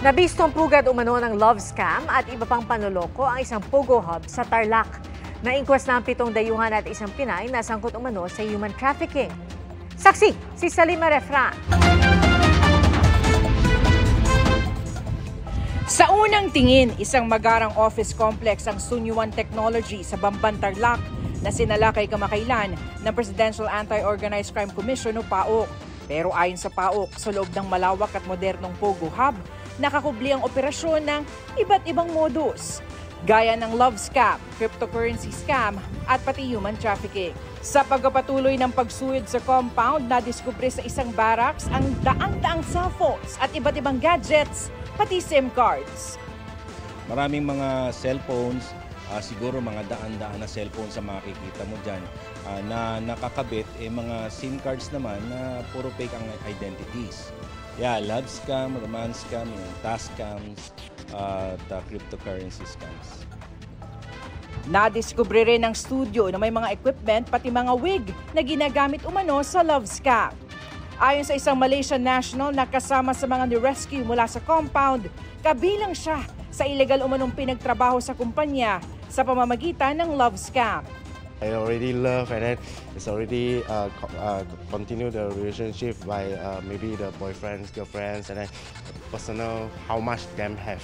Nabistong pugad umano ng love scam at iba pang panloloko ang isang Pogo Hub sa Tarlac. Naingkwas na ang 7 dayuhan at isang Pinay na sangkot umano sa human trafficking. Saksi, si Salima Refran. Sa unang tingin, isang magarang office complex ang Sunyuan Technology sa Bamban, Tarlac na sinalakay kamakailan ng Presidential Anti-Organized Crime Commission o PAOK. Pero ayon sa PAOK, sa loob ng malawak at modernong Pogo Hub, nakakubli ang operasyon ng iba't ibang modus, gaya ng love scam, cryptocurrency scam at pati human trafficking. Sa pagpapatuloy ng pagsuyod sa compound, nadiskubre sa isang barracks ang daang-daang cellphones at iba't ibang gadgets, pati SIM cards. Maraming mga cellphones, siguro mga daan-daan na cellphones sa makikita mo dyan na nakakabit, mga SIM cards naman na puro fake ang identities. Yeah, love scam, romance scam, task scams, cryptocurrency scams. Nadiskubre rin ng studio na may mga equipment pati mga wig na ginagamit umano sa love scam. Ayon sa isang Malaysian national na kasama sa mga ni-rescue mula sa compound, kabilang siya sa illegal umanong pinagtrabaho sa kumpanya sa pamamagitan ng love scam. I already love and then it's already continue the relationship by maybe the boyfriends, girlfriends, and then personal how much them have.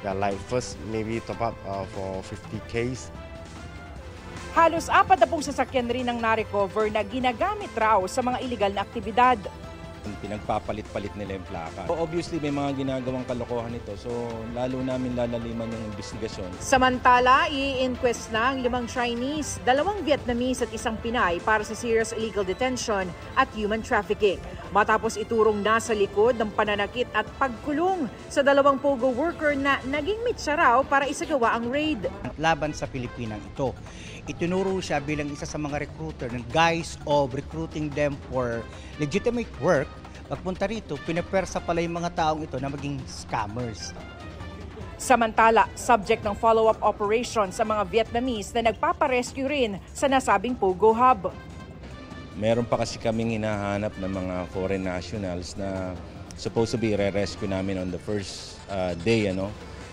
Yeah, like first maybe top up for 50K. Halos 40 sasakyan rin ang na-recover na ginagamit raw sa mga illegal na aktibidad. Pinagpapalit-palit nila yung plaka. So obviously may mga ginagawang kalokohan ito, so lalo namin lalaliman yung investigasyon. Samantala, i-inquest na ang 5 Chinese, 2 Vietnamese at 1 Pinay para sa serious illegal detention at human trafficking. Matapos iturong nasa likod ng pananakit at pagkulong sa 2 Pogo worker na naging mitsa raw para isagawa ang raid. Laban sa Pilipinang ito. Itinuro siya bilang isa sa mga recruiter ng guise of recruiting them for legitimate work. Pagpunta rito, pinapersa pala yung mga taong ito na maging scammers. Samantala, subject ng follow-up operation sa mga Vietnamese na nagpaparescue rin sa nasabing Pogo Hub. Meron pa kasi kaming hinahanap ng mga foreign nationals na supposed to be re-rescue namin on the first day.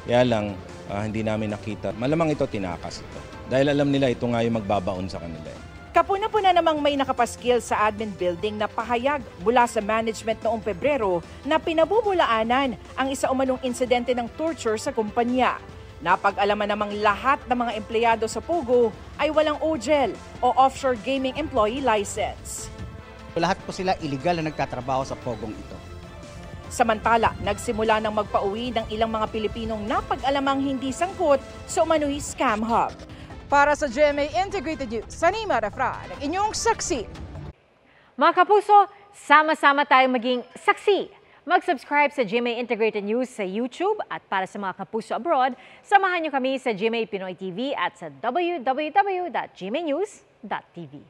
Kaya lang, hindi namin nakita. Malamang ito tinakas ito. Dahil alam nila ito nga yung magbabaon sa kanila. Kapuna-puna namang may nakapaskil sa admin building na pahayag mula sa management noong Pebrero na pinabubulaanan ang isa umanong insidente ng torture sa kumpanya. Napag-alaman namang lahat ng mga empleyado sa Pogo ay walang OGEL o Offshore Gaming Employee License. Lahat po sila illegal na nagtatrabaho sa Pogong ito. Samantala, nagsimula ng magpauwi ng ilang mga Pilipinong napag-alamang hindi sangkot sa umano'y scam hub. Para sa GMA Integrated News, Salima Refran, ang inyong saksi. Mga kapuso, sama-sama tayong maging saksi. Mag-subscribe sa GMA Integrated News sa YouTube at para sa mga kapuso abroad, samahan niyo kami sa GMA Pinoy TV at sa www.gmanews.tv.